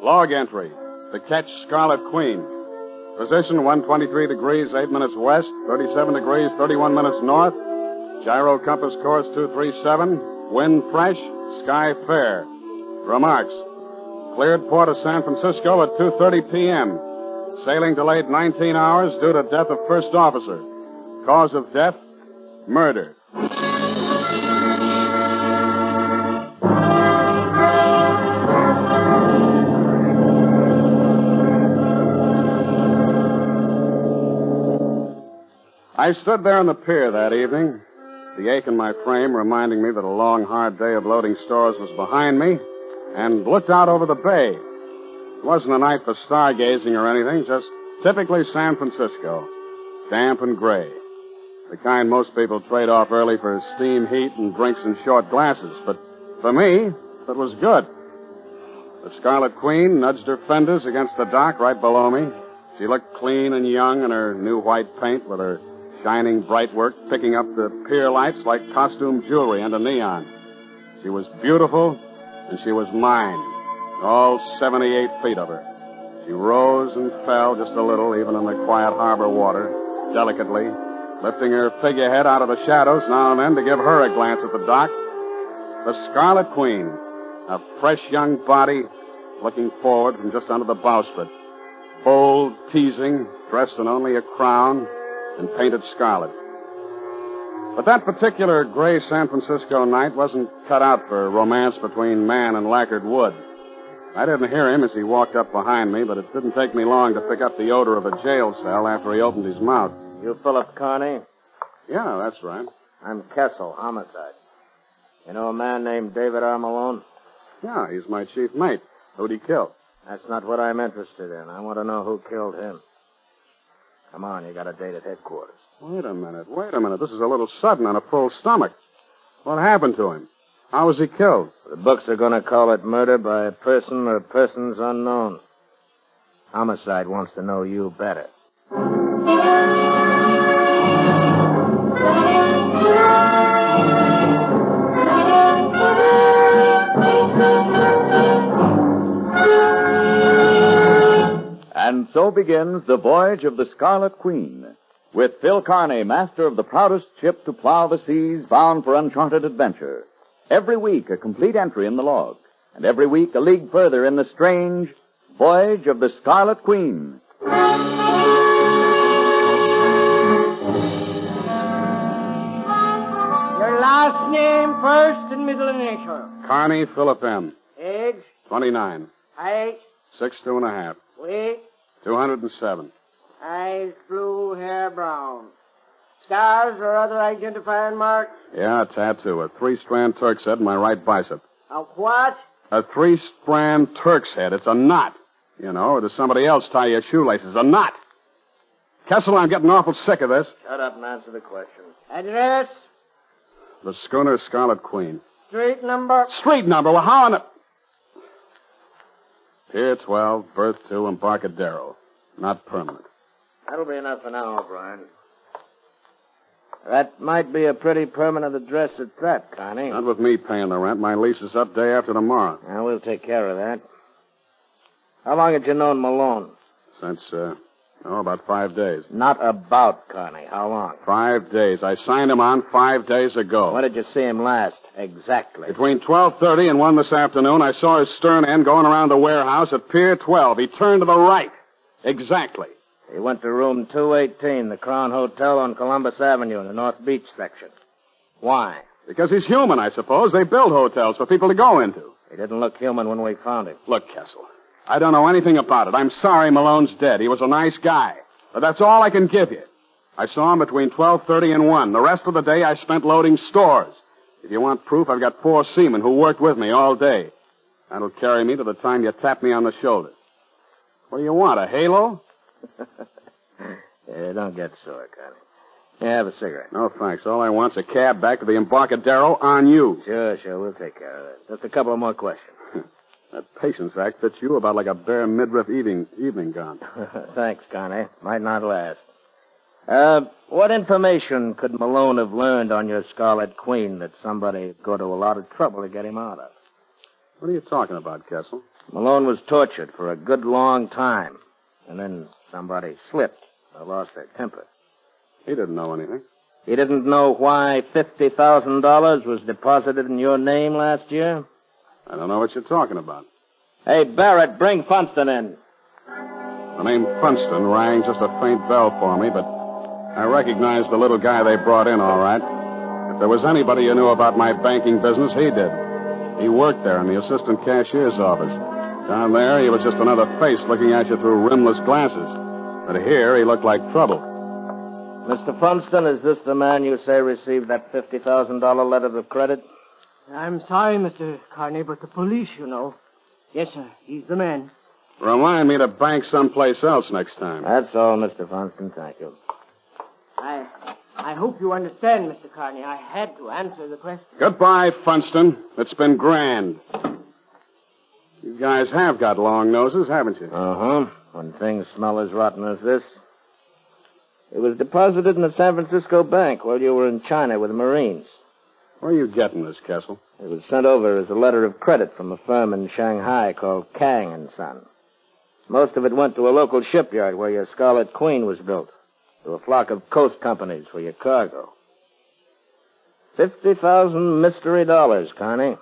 Log entry. To catch Scarlet Queen. Position 123 degrees, 8 minutes west, 37 degrees, 31 minutes north. Gyro compass course 237. Wind fresh, sky fair. Remarks. Cleared port of San Francisco at 2:30 p.m. Sailing delayed 19 hours due to death of first officer. Cause of death, murder. I stood there on the pier that evening, the ache in my frame reminding me that a long, hard day of loading stores was behind me, and looked out over the bay. It wasn't a night for stargazing or anything, just typically San Francisco, damp and gray. The kind most people trade off early for steam heat and drinks in short glasses. But for me, it was good. The Scarlet Queen nudged her fenders against the dock right below me. She looked clean and young in her new white paint with her shining bright work picking up the pier lights like costume jewelry under neon. She was beautiful, and she was mine, all 78 feet of her. She rose and fell just a little, even in the quiet harbor water, delicately, lifting her figurehead out of the shadows now and then to give her a glance at the dock. The Scarlet Queen, a fresh young body looking forward from just under the bowsprit. Bold, teasing, dressed in only a crown and painted scarlet. But that particular gray San Francisco night wasn't cut out for romance between man and lacquered wood. I didn't hear him as he walked up behind me, but it didn't take me long to pick up the odor of a jail cell after he opened his mouth. You Philip Carney? Yeah, that's right. I'm Kessel, homicide. You know a man named David R. Malone? Yeah, he's my chief mate. Who'd he kill? That's not what I'm interested in. I want to know who killed him. Come on, you got a date at headquarters. Wait a minute. This is a little sudden on a full stomach. What happened to him? How was he killed? The books are going to call it murder by a person or persons unknown. Homicide wants to know you better. And so begins the voyage of the Scarlet Queen, with Phil Carney, master of the proudest ship to plow the seas, bound for uncharted adventure. Every week, a complete entry in the log, and every week, a league further in the strange voyage of the Scarlet Queen. Your last name, first and middle initial. Carney Philip M. Age? 29. Height? 6'2.5". Weight? 207. Eyes blue, hair brown. Scars or other identifying marks? Yeah, a tattoo. A 3-strand Turk's head in my right bicep. A what? A 3-strand Turk's head. It's a knot. You know, or does somebody else tie your shoelaces? A knot. Kessel, I'm getting awful sick of this. Shut up and answer the question. Address? The schooner Scarlet Queen. Street number? Street number? Well, how on the... Pier 12, berth 2, Embarcadero. Not permanent. That'll be enough for now, O'Brien. That might be a pretty permanent address at that, Carney. Not with me paying the rent. My lease is up day after tomorrow. Well, we'll take care of that. How long had you known Malone? Since, about 5 days. Not about, Carney. How long? 5 days. I signed him on 5 days ago. When did you see him last? Exactly. Between 12:30 and 1 this afternoon, I saw his stern end going around the warehouse at Pier 12. He turned to the right. Exactly. He went to room 218, the Crown Hotel on Columbus Avenue in the North Beach section. Why? Because he's human, I suppose. They build hotels for people to go into. He didn't look human when we found him. Look, Kessel, I don't know anything about it. I'm sorry Malone's dead. He was a nice guy. But that's all I can give you. I saw him between 12:30 and 1. The rest of the day I spent loading stores. If you want proof, I've got 4 seamen who worked with me all day. That'll carry me to the time you tap me on the shoulder. What do you want, a halo? Yeah, don't get sore, Connie. Yeah, have a cigarette. No, thanks. All I want's a cab back to the Embarcadero on you. Sure. We'll take care of that. Just a couple of more questions. That patience act fits you about like a bare midriff evening gown. Thanks, Connie. Might not last. What information could Malone have learned on your Scarlet Queen that somebody would go to a lot of trouble to get him out of? What are you talking about, Kessel? Malone was tortured for a good long time. And then somebody slipped or lost their temper. He didn't know anything. He didn't know why $50,000 was deposited in your name last year? I don't know what you're talking about. Hey, Barrett, bring Funston in. The name Funston rang just a faint bell for me, but I recognized the little guy they brought in all right. If there was anybody who knew about my banking business, he did. He worked there in the assistant cashier's office. Down there, he was just another face looking at you through rimless glasses. But here, he looked like trouble. Mr. Funston, is this the man you say received that $50,000 letter of credit? I'm sorry, Mr. Carney, but the police, you know. Yes, sir. He's the man. Remind me to bank someplace else next time. That's all, Mr. Funston. Thank you. I hope you understand, Mr. Carney. I had to answer the question. Goodbye, Funston. It's been grand. You guys have got long noses, haven't you? Uh-huh. When things smell as rotten as this. It was deposited in the San Francisco bank while you were in China with the Marines. Where are you getting this, Kessel? It was sent over as a letter of credit from a firm in Shanghai called Kang and Son. Most of it went to a local shipyard where your Scarlet Queen was built, to a flock of coast companies for your cargo. 50,000 mystery dollars, Connie,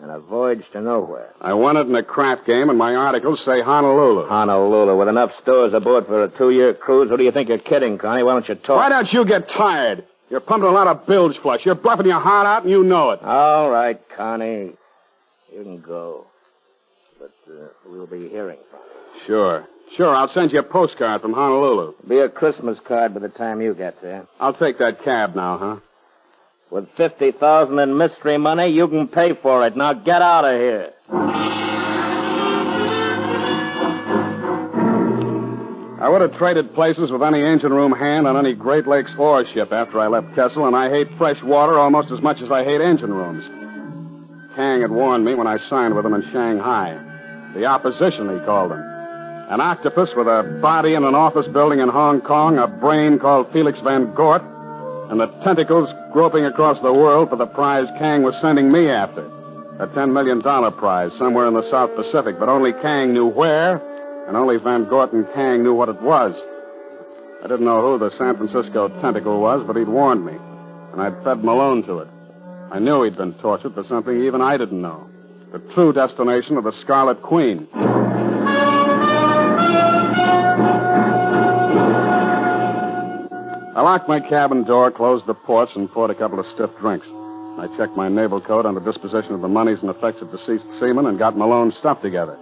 and a voyage to nowhere. I won it in a craft game, and my articles say Honolulu. Honolulu, with enough stores aboard for a 2-year cruise. Who do you think you're kidding, Connie? Why don't you talk? Why don't you get tired? You're pumping a lot of bilge flush. You're bluffing your heart out, and you know it. All right, Connie. You can go. But we'll be hearing from you. Sure. I'll send you a postcard from Honolulu. Be a Christmas card by the time you get there. I'll take that cab now, huh? With $50,000 in mystery money, you can pay for it. Now get out of here. I would have traded places with any engine room hand on any Great Lakes ore ship after I left Kessel, and I hate fresh water almost as much as I hate engine rooms. Kang had warned me when I signed with him in Shanghai. The opposition, he called them. An octopus with a body in an office building in Hong Kong, a brain called Felix Van Gort, and the tentacles groping across the world for the prize Kang was sending me after. A $10 million prize somewhere in the South Pacific, but only Kang knew where, and only Van Gort and Kang knew what it was. I didn't know who the San Francisco tentacle was, but he'd warned me, and I'd fed Malone to it. I knew he'd been tortured for something even I didn't know. The true destination of the Scarlet Queen. I locked my cabin door, closed the ports, and poured a couple of stiff drinks. I checked my naval code on the disposition of the monies and effects of deceased seamen and got Malone's stuff together.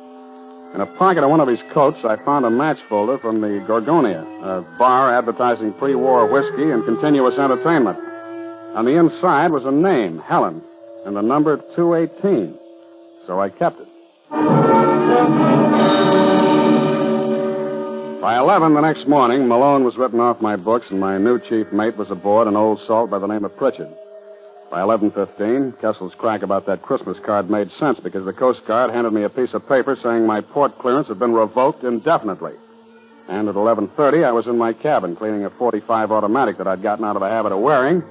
In a pocket of one of his coats, I found a match folder from the Gorgonia, a bar advertising pre-war whiskey and continuous entertainment. On the inside was a name, Helen, and the number 218. So I kept it. By 11 the next morning, Malone was written off my books, and my new chief mate was aboard an old salt by the name of Pritchard. By 11:15, Kessel's crack about that Christmas card made sense because the Coast Guard handed me a piece of paper saying my port clearance had been revoked indefinitely. And at 11:30, I was in my cabin cleaning a .45 automatic that I'd gotten out of the habit of wearing,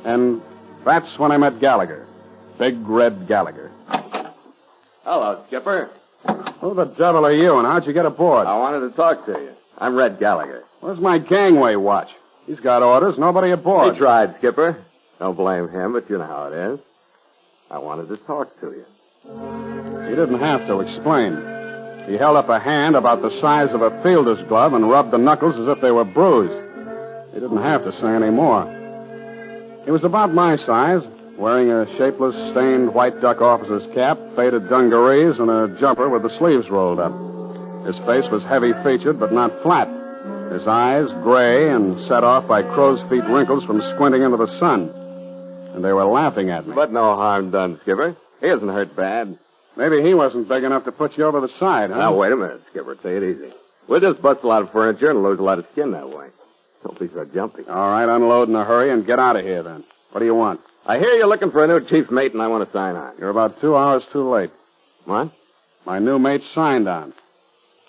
and that's when I met Gallagher. Big Red Gallagher. Hello, Skipper. Who the devil are you, and how'd you get aboard? I wanted to talk to you. I'm Red Gallagher. Where's my gangway watch? He's got orders. Nobody aboard. He tried, Skipper. Don't blame him, but you know how it is. I wanted to talk to you. He didn't have to explain. He held up a hand about the size of a fielder's glove and rubbed the knuckles as if they were bruised. He didn't have to say any more. He was about my size, wearing a shapeless, stained white duck officer's cap, faded dungarees, and a jumper with the sleeves rolled up. His face was heavy-featured, but not flat. His eyes, gray and set off by crow's feet wrinkles from squinting into the sun. And they were laughing at me. But no harm done, Skipper. He isn't hurt bad. Maybe he wasn't big enough to put you over the side, huh? Now, wait a minute, Skipper. Take it easy. We'll just bust a lot of furniture and lose a lot of skin that way. Don't be so jumpy. All right, unload in a hurry and get out of here, then. What do you want? I hear you're looking for a new chief mate, and I want to sign on. You're about 2 hours too late. What? My new mate signed on.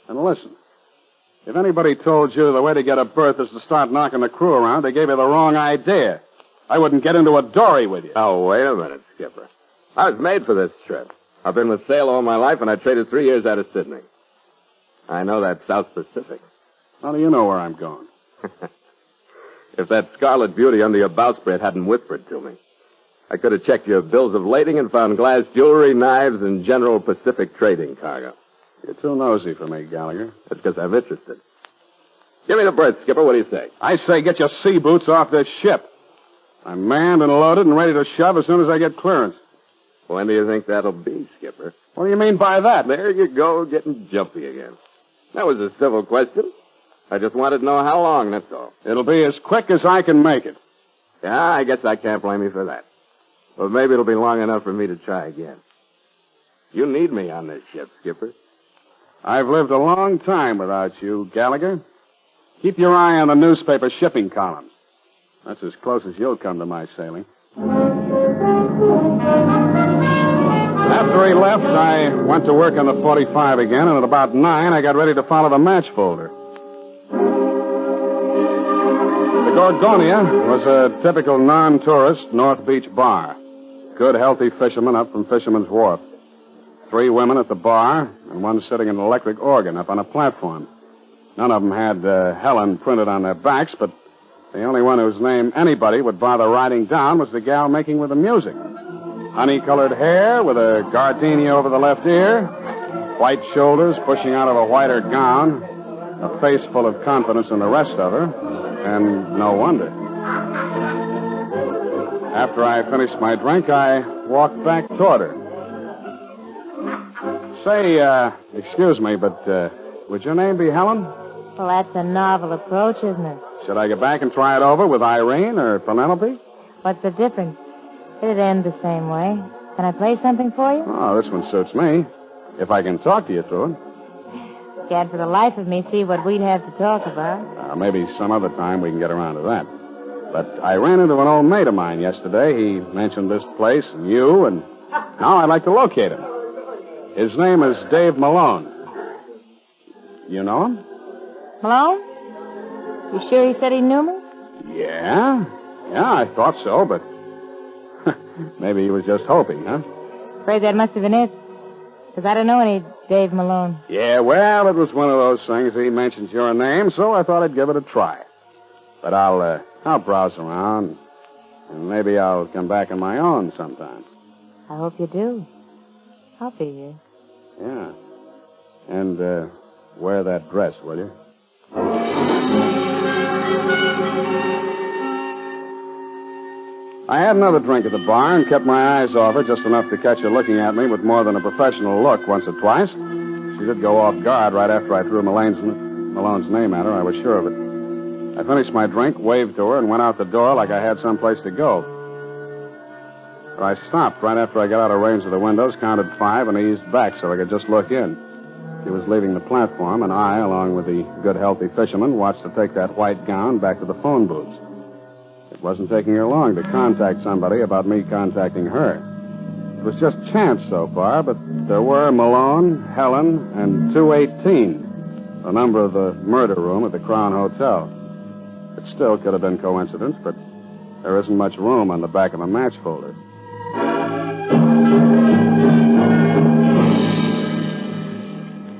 And listen, if anybody told you the way to get a berth is to start knocking the crew around, they gave you the wrong idea. I wouldn't get into a dory with you. Oh, wait a minute, Skipper. I was made for this trip. I've been with sail all my life, and I traded 3 years out of Sydney. I know that South Pacific. How do you know where I'm going? If that Scarlet beauty under your bowsprit hadn't whispered to me, I could have checked your bills of lading and found glass jewelry, knives, and general Pacific trading cargo. You're too nosy for me, Gallagher. That's because I'm interested. Give me the berth, Skipper. What do you say? I say get your sea boots off this ship. I'm manned and loaded and ready to shove as soon as I get clearance. When do you think that'll be, Skipper? What do you mean by that? There you go, getting jumpy again. That was a civil question. I just wanted to know how long, that's all. It'll be as quick as I can make it. Yeah, I guess I can't blame you for that. But maybe it'll be long enough for me to try again. You need me on this ship, Skipper. I've lived a long time without you, Gallagher. Keep your eye on the newspaper shipping columns. That's as close as you'll come to my sailing. After he left, I went to work on the 45 again, and at about 9, I got ready to follow the match folder. The Gorgonia was a typical non-tourist North Beach bar. Good, healthy fishermen up from Fisherman's Wharf. 3 women at the bar, and one sitting an electric organ up on a platform. None of them had Helen printed on their backs, but the only one whose name anybody would bother writing down was the gal making with the music. Honey-colored hair with a gardenia over the left ear, white shoulders pushing out of a whiter gown, a face full of confidence in the rest of her, and no wonder. After I finished my drink, I walked back toward her. Say, excuse me, but would your name be Helen? Well, that's a novel approach, isn't it? Should I get back and try it over with Irene or Penelope? What's the difference? It'd end the same way. Can I play something for you? Oh, this one suits me. If I can talk to you through it. Can't for the life of me see what we'd have to talk about. Maybe some other time we can get around to that. But I ran into an old mate of mine yesterday. He mentioned this place and you, and now I'd like to locate him. His name is Dave Malone. You know him? Malone? You sure he said he knew me? Yeah, I thought so, but maybe he was just hoping, huh? Afraid that must have been it. Because I don't know any Dave Malone. Yeah, well, it was one of those things. He mentioned your name, so I thought I'd give it a try. But I'll browse around, and maybe I'll come back on my own sometime. I hope you do. I'll be here. Yeah. And wear that dress, will you? I had another drink at the bar and kept my eyes off her just enough to catch her looking at me with more than a professional look once or twice. She did go off guard right after I threw Malone's name at her. I was sure of it. I finished my drink, waved to her, and went out the door like I had someplace to go. But I stopped right after I got out of range of the windows, counted 5, and eased back so I could just look in. She was leaving the platform, and I, along with the good, healthy fisherman, watched her take that white gown back to the phone booths. It wasn't taking her long to contact somebody about me contacting her. It was just chance so far, but there were Malone, Helen, and 218, the number of the murder room at the Crown Hotel. It still could have been coincidence, but there isn't much room on the back of a match folder.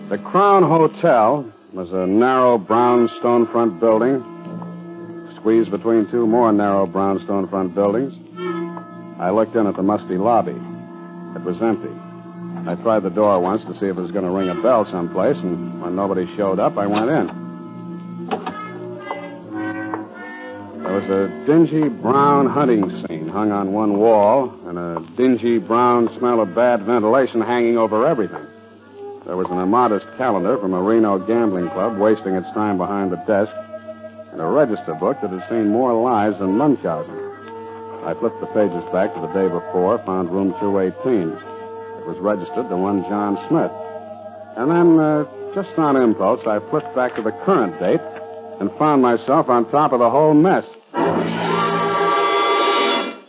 The Crown Hotel was a narrow brownstone front building, squeezed between 2 more narrow brownstone front buildings. I looked in at the musty lobby. It was empty. I tried the door once to see if it was going to ring a bell someplace, and when nobody showed up, I went in. There was a dingy brown hunting scene hung on one wall, and a dingy brown smell of bad ventilation hanging over everything. There was an immodest calendar from a Reno gambling club wasting its time behind the desk, and a register book that had seen more lives than Munchausen. I flipped the pages back to the day before, found room 218. It was registered to one John Smith. And then, just on impulse, I flipped back to the current date and found myself on top of the whole mess.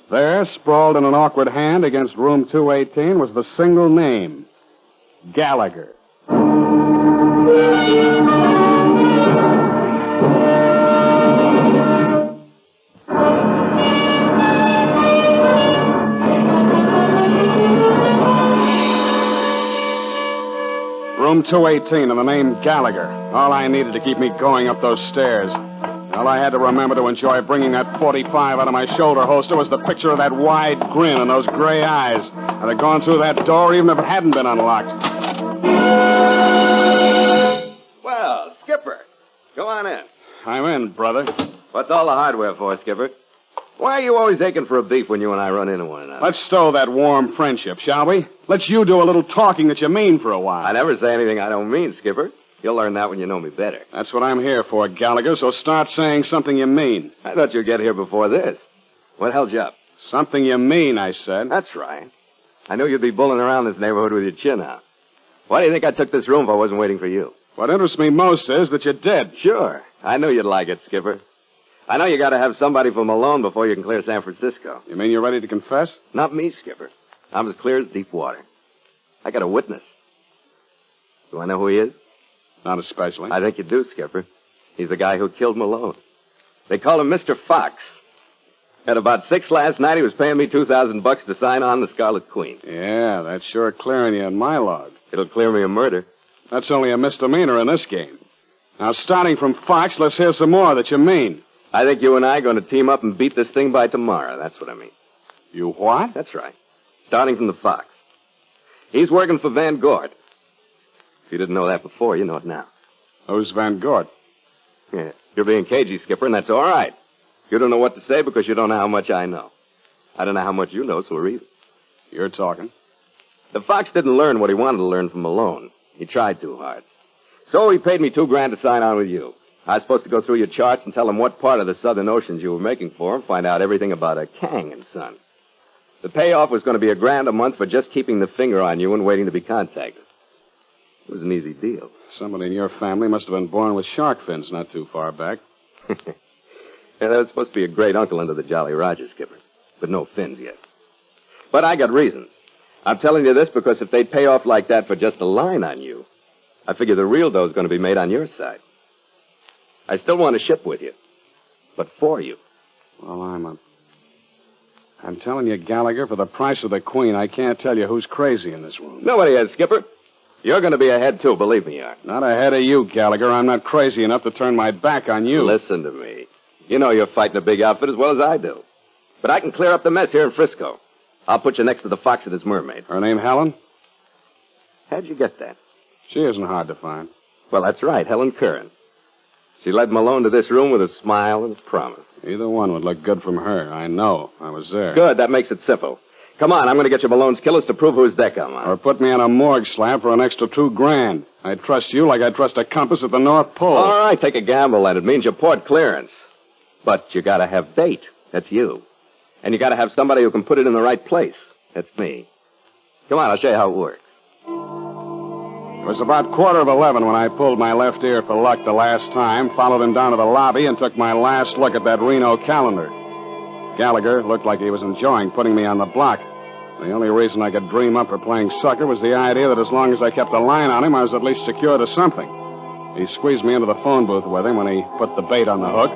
There, sprawled in an awkward hand against room 218, was the single name, Gallagher. Room 218 and the name Gallagher. All I needed to keep me going up those stairs. All I had to remember to enjoy bringing that 45 out of my shoulder holster was the picture of that wide grin and those gray eyes. I'd have gone through that door even if it hadn't been unlocked. Well, Skipper, go on in. I'm in, brother. What's all the hardware for, Skipper? Why are you always aching for a beef when you and I run into one another? Let's stow that warm friendship, shall we? Let's you do a little talking that you mean for a while. I never say anything I don't mean, Skipper. You'll learn that when you know me better. That's what I'm here for, Gallagher, so start saying something you mean. I thought you'd get here before this. What held you up? Something you mean, I said. That's right. I knew you'd be bulling around this neighborhood with your chin out. Why do you think I took this room if I wasn't waiting for you? What interests me most is that you did. Sure. I knew you'd like it, Skipper. I know you got to have somebody for Malone before you can clear San Francisco. You mean you're ready to confess? Not me, Skipper. I'm as clear as deep water. I got a witness. Do I know who he is? Not especially. I think you do, Skipper. He's the guy who killed Malone. They call him Mr. Fox. At about 6 last night, he was paying me $2,000 to sign on the Scarlet Queen. Yeah, that's sure clearing you in my log. It'll clear me a murder. That's only a misdemeanor in this game. Now, starting from Fox, let's hear some more that you mean. I think you and I are going to team up and beat this thing by tomorrow. That's what I mean. You what? That's right. Starting from the Fox. He's working for Van Gort. If you didn't know that before, you know it now. Who's Van Gort? Yeah, you're being cagey, Skipper, and that's all right. You don't know what to say because you don't know how much I know. I don't know how much you know, so we're even. You're talking. The Fox didn't learn what he wanted to learn from Malone. He tried too hard. So he paid me $2,000 to sign on with you. I was supposed to go through your charts and tell him what part of the Southern Oceans you were making for him, find out everything about a Kang and Son. The payoff was going to be $1,000 a month for just keeping the finger on you and waiting to be contacted. It was an easy deal. Somebody in your family must have been born with shark fins not too far back. Yeah, that was supposed to be a great uncle under the Jolly Roger, Skipper. But no fins yet. But I got reasons. I'm telling you this because if they pay off like that for just a line on you, I figure the real dough's going to be made on your side. I still want to ship with you. But for you. Well, I'm telling you, Gallagher, for the price of the Queen, I can't tell you who's crazy in this room. Nobody is, Skipper. You're going to be ahead, too. Believe me, you are. Not ahead of you, Gallagher. I'm not crazy enough to turn my back on you. Listen to me. You know you're fighting a big outfit as well as I do. But I can clear up the mess here in Frisco. I'll put you next to the Fox and his mermaid. Her name Helen? How'd you get that? She isn't hard to find. Well, that's right, Helen Curran. She led Malone to this room with a smile and a promise. Either one would look good from her. I know. I was there. Good. That makes it simple. Come on, I'm going to get you Malone's killers to prove whose deck I'm on. Or put me on a morgue slab for an extra $2,000. I trust you like I trust a compass at the North Pole. All right, take a gamble, and it means you port clearance. But you got to have bait. That's you. And you got to have somebody who can put it in the right place. That's me. Come on, I'll show you how it works. It was about 11:15 when I pulled my left ear for luck the last time, followed him down to the lobby, and took my last look at that Reno calendar. Gallagher looked like he was enjoying putting me on the block. The only reason I could dream up for playing sucker was the idea that as long as I kept a line on him, I was at least secure to something. He squeezed me into the phone booth with him when he put the bait on the hook.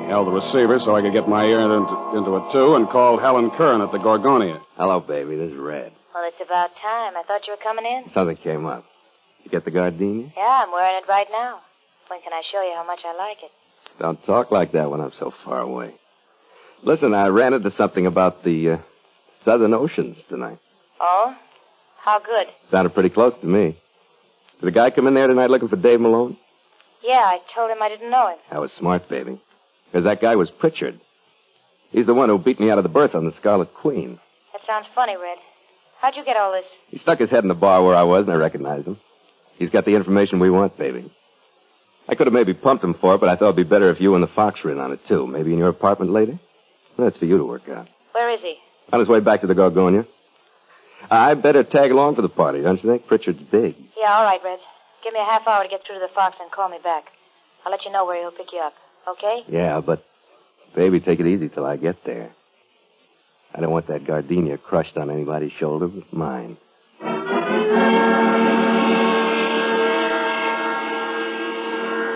He held the receiver so I could get my ear into it, too, and called Helen Curran at the Gorgonia. Hello, baby. This is Red. Well, it's about time. I thought you were coming in. Something came up. You get the gardenia? Yeah, I'm wearing it right now. When can I show you how much I like it? Don't talk like that when I'm so far away. Listen, I ran into something about the Southern Oceans tonight. Oh? How good? Sounded pretty close to me. Did the guy come in there tonight looking for Dave Malone? Yeah, I told him I didn't know him. That was smart, baby. Because that guy was Pritchard. He's the one who beat me out of the berth on the Scarlet Queen. That sounds funny, Red. How'd you get all this? He stuck his head in the bar where I was, and I recognized him. He's got the information we want, baby. I could have maybe pumped him for it, but I thought it'd be better if you and the Fox were in on it, too. Maybe in your apartment later? Well, that's for you to work out. Where is he? On his way back to the Gorgonia. I better tag along for the party, don't you think? Pritchard's big. Yeah, all right, Red. Give me a half hour to get through to the Fox and call me back. I'll let you know where he'll pick you up. Okay? Yeah, but, baby, take it easy till I get there. I don't want that gardenia crushed on anybody's shoulder but mine.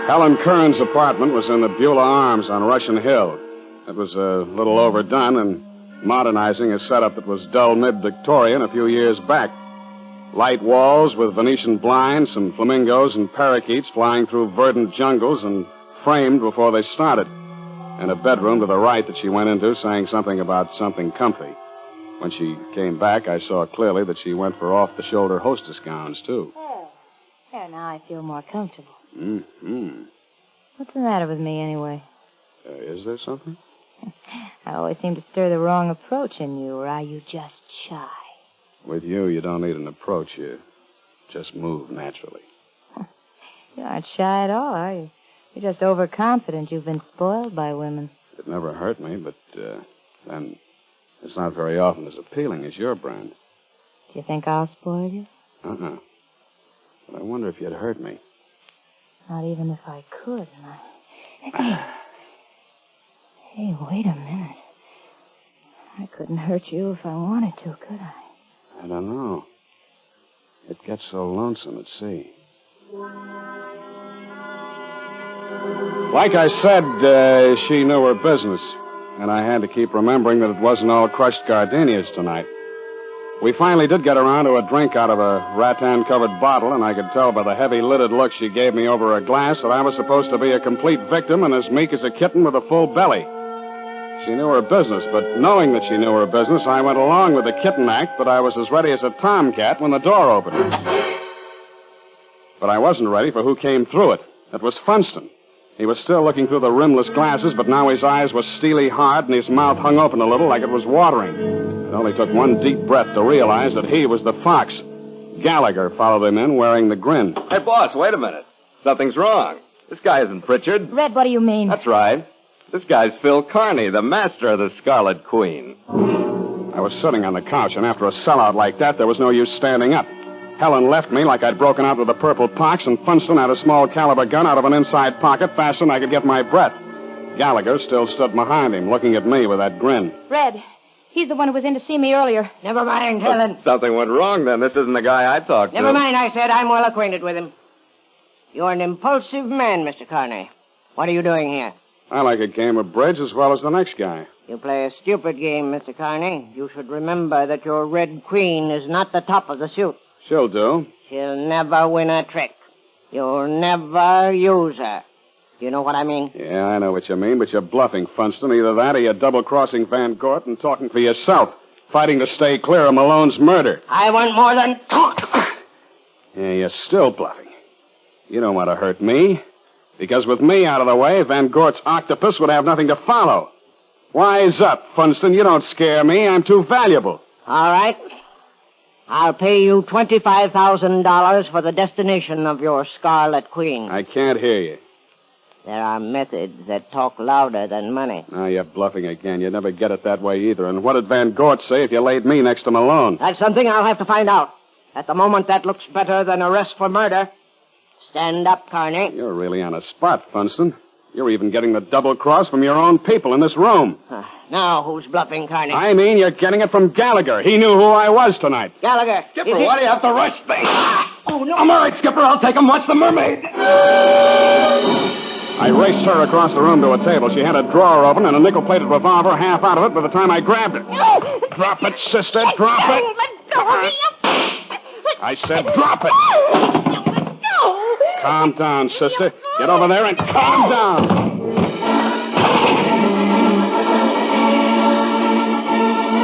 Helen Curran's apartment was in the Beulah Arms on Russian Hill. It was a little overdone and modernizing a setup that was dull mid-Victorian a few years back. Light walls with Venetian blinds, some flamingos and parakeets flying through verdant jungles and framed before they started. And a bedroom to the right that she went into saying something about something comfy. When she came back, I saw clearly that she went for off-the-shoulder hostess gowns, too. Oh. There, now I feel more comfortable. Mm-hmm. What's the matter with me, anyway? Is there something? I always seem to stir the wrong approach in you, or are you just shy? With you don't need an approach. You just move naturally. You aren't shy at all, are you? You're just overconfident. You've been spoiled by women. It never hurt me, but then it's not very often as appealing as your brand. Do you think I'll spoil you? Uh-uh. But I wonder if you'd hurt me. Not even if I could. Hey, wait a minute. I couldn't hurt you if I wanted to, could I? I don't know. It gets so lonesome at sea. Like I said, she knew her business, and I had to keep remembering that it wasn't all crushed gardenias tonight. We finally did get around to a drink out of a rattan-covered bottle, and I could tell by the heavy-lidded look she gave me over a glass that I was supposed to be a complete victim and as meek as a kitten with a full belly. She knew her business, but knowing that she knew her business, I went along with the kitten act, but I was as ready as a tomcat when the door opened. But I wasn't ready for who came through it. It was Funston. He was still looking through the rimless glasses, but now his eyes were steely hard and his mouth hung open a little like it was watering. It only took one deep breath to realize that he was the fox. Gallagher followed him in wearing the grin. Hey, boss, wait a minute. Something's wrong. This guy isn't Pritchard. Red, what do you mean? That's right. This guy's Phil Carney, the master of the Scarlet Queen. I was sitting on the couch, and after a sellout like that, there was no use standing up. Helen left me like I'd broken out with the purple pox, and Funston had a small caliber gun out of an inside pocket faster than I could get my breath. Gallagher still stood behind him, looking at me with that grin. Red, he's the one who was in to see me earlier. Never mind, Helen. Something went wrong, then. This isn't the guy I talked to. Never mind, I said. I'm well acquainted with him. You're an impulsive man, Mr. Carney. What are you doing here? I like a game of bridge as well as the next guy. You play a stupid game, Mr. Carney. You should remember that your Red Queen is not the top of the suit. She'll do. She'll never win a trick. You'll never use her. You know what I mean? Yeah, I know what you mean, but you're bluffing, Funston. Either that or you're double-crossing Van Gort and talking for yourself, fighting to stay clear of Malone's murder. I want more than talk. Yeah, you're still bluffing. You don't want to hurt me. Because with me out of the way, Van Gort's octopus would have nothing to follow. Wise up, Funston. You don't scare me. I'm too valuable. All right. I'll pay you $25,000 for the destination of your Scarlet Queen. I can't hear you. There are methods that talk louder than money. Now you're bluffing again. You'd never get it that way either. And what did Van Gort say if you laid me next to Malone? That's something I'll have to find out. At the moment, that looks better than arrest for murder. Stand up, Carney. You're really on a spot, Funston. You're even getting the double cross from your own people in this room. Now who's bluffing, Carney? I mean, you're getting it from Gallagher. He knew who I was tonight. Gallagher. Skipper, why do you have to rush things? Oh, no. I'm all right, Skipper. I'll take him. Watch the mermaid. I raced her across the room to a table. She had a drawer open and a nickel-plated revolver half out of it by the time I grabbed it. No. Drop it, sister. Drop it. Let go of me. I said drop it. Calm down, sister. Get over there and calm down.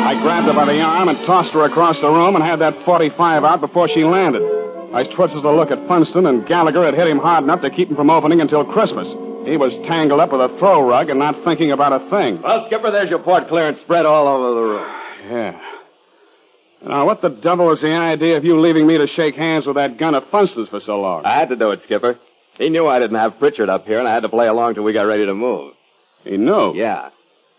I grabbed her by the arm and tossed her across the room and had that .45 out before she landed. I twisted to look at Funston, and Gallagher had hit him hard enough to keep him from opening until Christmas. He was tangled up with a throw rug and not thinking about a thing. Well, Skipper, there's your port clearance spread all over the room. Yeah. Now, what the devil was the idea of you leaving me to shake hands with that gun of Funston's for so long? I had to do it, Skipper. He knew I didn't have Pritchard up here, and I had to play along till we got ready to move. He knew? Yeah.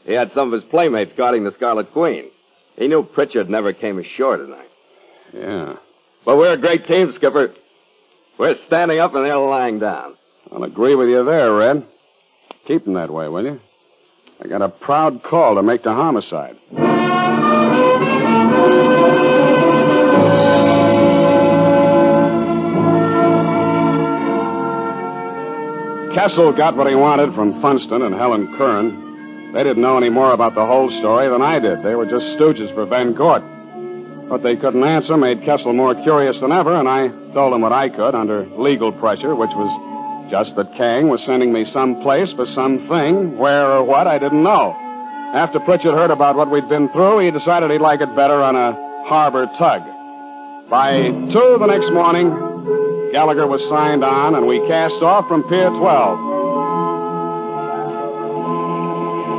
He had some of his playmates guarding the Scarlet Queen. He knew Pritchard never came ashore tonight. Yeah. But we're a great team, Skipper. We're standing up and they're lying down. I'll agree with you there, Red. Keep them that way, will you? I got a proud call to make to homicide. Kessel got what he wanted from Funston and Helen Curran. They didn't know any more about the whole story than I did. They were just stooges for Van Gort. What they couldn't answer made Kessel more curious than ever, and I told him what I could under legal pressure, which was just that Kang was sending me someplace for something. Where or what, I didn't know. After Pritchard heard about what we'd been through, he decided he'd like it better on a harbor tug. By 2 the next morning, Gallagher was signed on, and we cast off from Pier 12.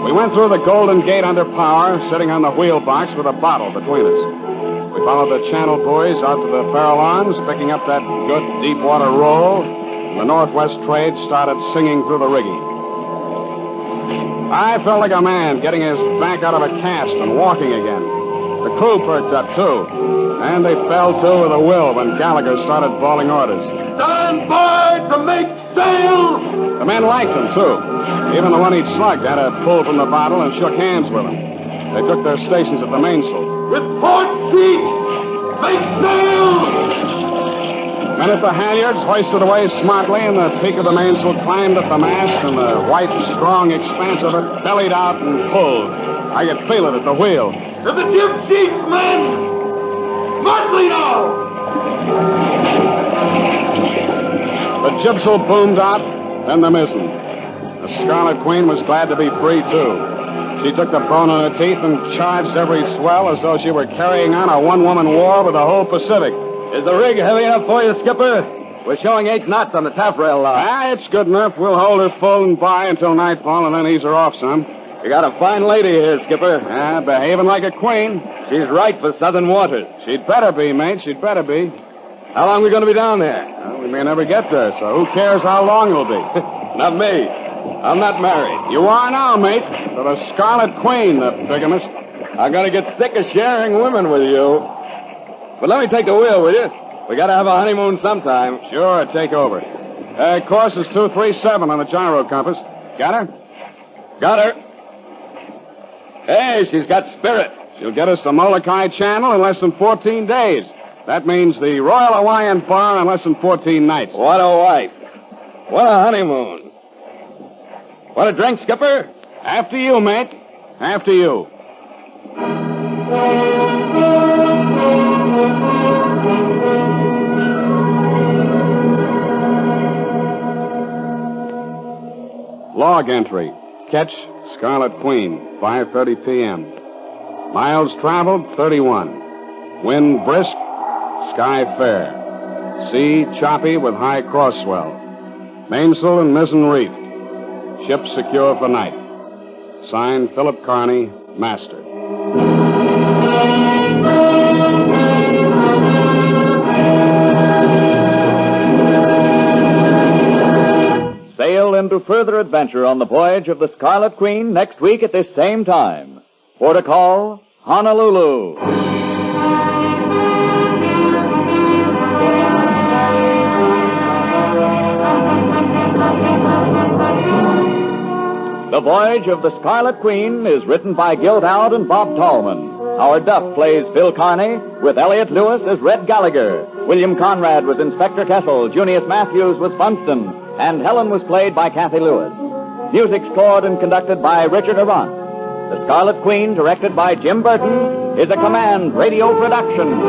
We went through the Golden Gate under power, sitting on the wheel box with a bottle between us. We followed the channel buoys out to the Farallones, picking up that good deep-water roll. The Northwest trade started singing through the rigging. I felt like a man getting his back out of a cast and walking again. The crew perked up, too. And they fell to with a will when Gallagher started bawling orders. Stand by to make sail! The men liked him, too. Even the one he'd slugged had a pull from the bottle and shook hands with him. They took their stations at the mainsail. With port sheet! Make sail! Men at the halyards hoisted away smartly, and the peak of the mainsail climbed at the mast, and the white, strong expanse of it bellied out and pulled. I could feel it at the wheel. To the jib sheets, men! Smartly now! The jibsail boomed out, then the mizzen. The Scarlet Queen was glad to be free, too. She took the bone in her teeth and charged every swell as though she were carrying on a one-woman war with the whole Pacific. Is the rig heavy enough for you, Skipper? We're showing 8 knots on the taffrail line. It's good enough. We'll hold her full and by until nightfall and then ease her off some. You got a fine lady here, Skipper. Behaving like a queen. She's right for southern waters. She'd better be, mate. She'd better be. How long are we going to be down there? Well, we may never get there, so who cares how long it'll be? Not me. I'm not married. You are now, mate. To the Scarlet Queen, the bigamist. I'm going to get sick of sharing women with you. But let me take the wheel, will you? We got to have a honeymoon sometime. Sure, take over. Course is 237 on the gyro compass. Got her? Got her. Hey, she's got spirit. She'll get us to Molokai Channel in less than 14 days. That means the Royal Hawaiian Bar in less than 14 nights. What a wife. What a honeymoon. Want a drink, Skipper? After you, mate. After you. Log entry. Catch Scarlet Queen, 5:30 p.m. Miles traveled, 31. Wind brisk, sky fair. Sea choppy with high cross swell. Mainsail and mizzen reefed. Ship secure for night. Signed, Philip Carney, Master. Sail into further adventure on the voyage of the Scarlet Queen next week at this same time. Port of call, Honolulu. The Voyage of the Scarlet Queen is written by Gil Dowd and Bob Tallman. Howard Duff plays Phil Carney, with Elliot Lewis as Red Gallagher. William Conrad was Inspector Kessel, Junius Matthews was Funston, and Helen was played by Kathy Lewis. Music scored and conducted by Richard Arant. The Scarlet Queen, directed by Jim Burton, is a Command radio production.